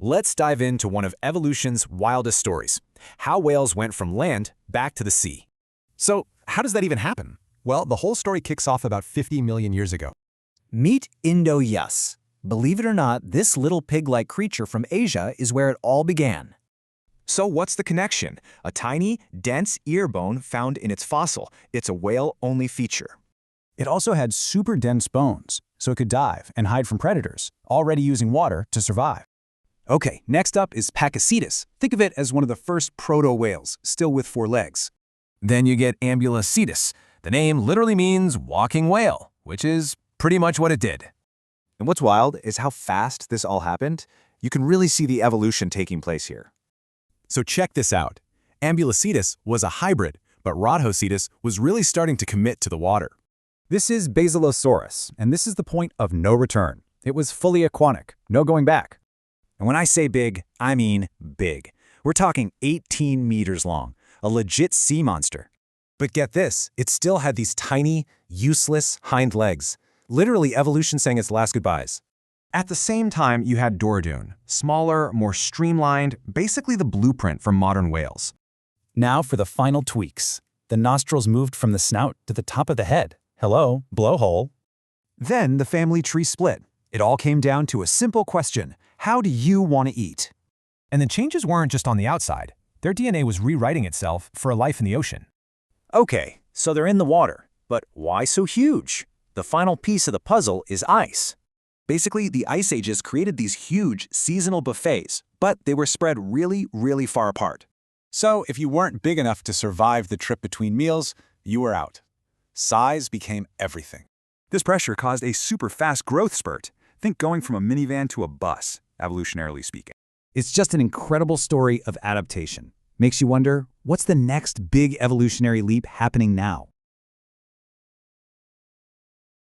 Let's dive into one of evolution's wildest stories, how whales went from land back to the sea. So, how does that even happen? Well, the whole story kicks off about 50 million years ago. Meet Indohyus. Believe it or not, this little pig-like creature from Asia is where it all began. So what's the connection? A tiny, dense ear bone found in its fossil. It's a whale-only feature. It also had super dense bones, so it could dive and hide from predators, already using water to survive. Okay, next up is Pakicetus. Think of it as one of the first proto-whales, still with 4 legs. Then you get Ambulocetus. The name literally means walking whale, which is pretty much what it did. And what's wild is how fast this all happened. You can really see the evolution taking place here. So check this out. Ambulocetus was a hybrid, but Rhodhocetus was really starting to commit to the water. This is Basilosaurus, and this is the point of no return. It was fully aquatic, no going back. And when I say big, I mean big. We're talking 18 meters long, a legit sea monster. But get this, it still had these tiny, useless hind legs. Literally evolution saying its last goodbyes. At the same time, you had Doradune, smaller, more streamlined, basically the blueprint for modern whales. Now for the final tweaks. The nostrils moved from the snout to the top of the head. Hello, blowhole. Then the family tree split. It all came down to a simple question: how do you want to eat? And the changes weren't just on the outside. Their DNA was rewriting itself for a life in the ocean. Okay, so they're in the water. But why so huge? The final piece of the puzzle is ice. Basically, the ice ages created these huge seasonal buffets, but they were spread really, really far apart. So if you weren't big enough to survive the trip between meals, you were out. Size became everything. This pressure caused a super fast growth spurt. Think going from a minivan to a bus, evolutionarily speaking. It's just an incredible story of adaptation. Makes you wonder, what's the next big evolutionary leap happening now?